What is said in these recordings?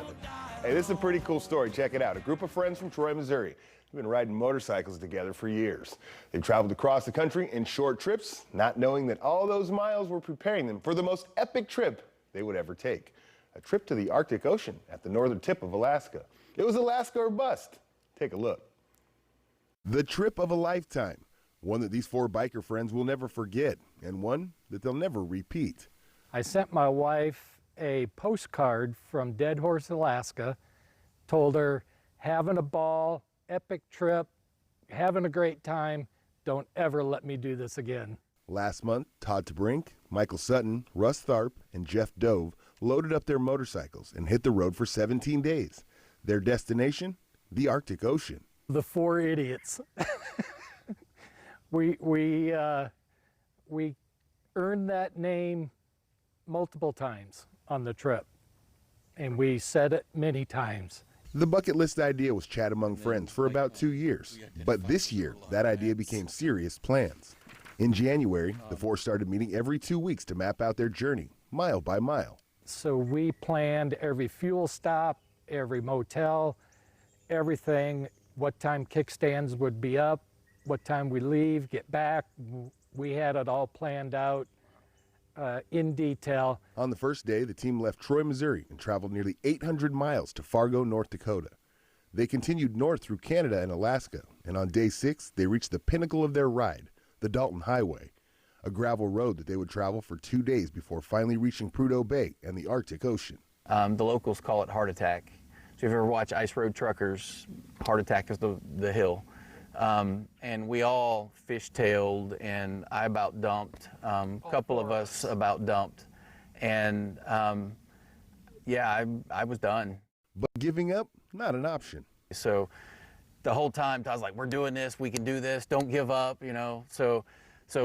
together. Hey, this is a pretty cool story. Check it out. A group of friends from Troy, Missouri have been riding motorcycles together for years. They've traveled across the country in short trips, not knowing that all those miles were preparing them for the most epic trip they would ever take. A trip to the Arctic Ocean at the northern tip of Alaska. It was Alaska or bust. Take a look. The trip of a lifetime. One that these four biker friends will never forget, and one that they'll never repeat. I sent my wife a postcard from Dead Horse, Alaska, told her, having a ball, epic trip, having a great time, don't ever let me do this again. Last month, Todd Tabrink, Michael Sutton, Russ Tharp, and Jeff Dove loaded up their motorcycles and hit the road for 17 days. Their destination, the Arctic Ocean. The four idiots. We earned that name multiple times on the trip, and we said it many times. The bucket list idea was chat among friends for about 2 years, but this year that idea became serious plans. In January, the four started meeting every 2 weeks to map out their journey, mile by mile. So we planned every fuel stop, every motel, everything, what time kickstands would be up, what time we leave, get back. We had it all planned out in detail. On the first day, the team left Troy, Missouri and traveled nearly 800 miles to Fargo, North Dakota. They continued north through Canada and Alaska, and on day 6, they reached the pinnacle of their ride, the Dalton Highway, a gravel road that they would travel for 2 days before finally reaching Prudhoe Bay and the Arctic Ocean. The locals call it Heart Attack. So if you ever watch Ice Road Truckers, Heart Attack is the hill. And we all fishtailed, and I about dumped. A couple of us about dumped. And yeah, I was done. But giving up, not an option. So the whole time, Todd's like, we're doing this, we can do this, don't give up, you know. So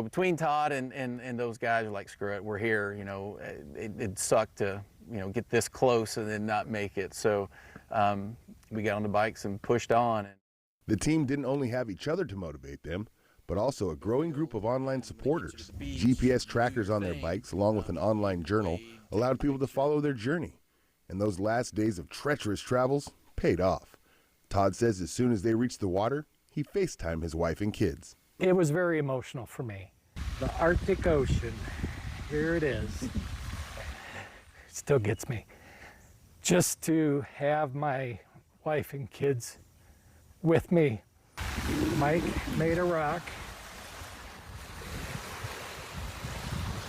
between Todd and those guys are like, screw it, we're here, you know. It sucked to, you know, get this close and then not make it. So we got on the bikes and pushed on. The team didn't only have each other to motivate them, but also a growing group of online supporters. GPS trackers on their bikes, along with an online journal, allowed people to follow their journey. And those last days of treacherous travels paid off. Todd says as soon as they reached the water, he FaceTimed his wife and kids. It was very emotional for me. The Arctic Ocean, here it is. It still gets me. Just to have my wife and kids with me. Mike made a rock.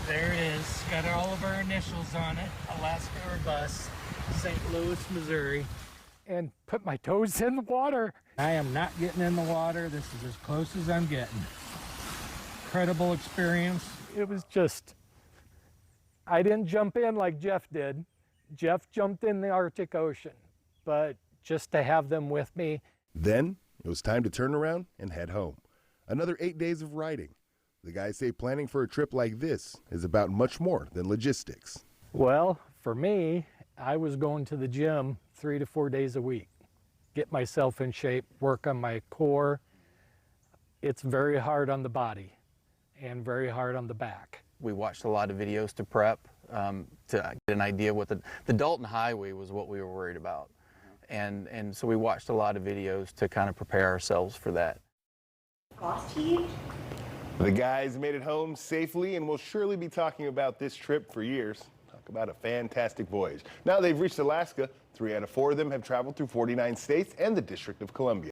There it is. Got all of our initials on it. Alaska or bust. St. Louis, Missouri. And put my toes in the water. I am not getting in the water. This is as close as I'm getting. Incredible experience. It was just, I didn't jump in like Jeff did. Jeff jumped in the Arctic Ocean, but just to have them with me. Then it was time to turn around and head home. Another 8 days of riding. The guys say planning for a trip like this is about much more than logistics. Well, for me, I was going to the gym 3 to 4 days a week. Get myself in shape, work on my core. It's very hard on the body and very hard on the back. We watched a lot of videos to prep, to get an idea what the Dalton Highway was what we were worried about. And so we watched a lot of videos to kind of prepare ourselves for that. The guys made it home safely and will surely be talking about this trip for years. Talk about a fantastic voyage. Now they've reached Alaska. 3 out of 4 of them have traveled through 49 states and the District of Columbia.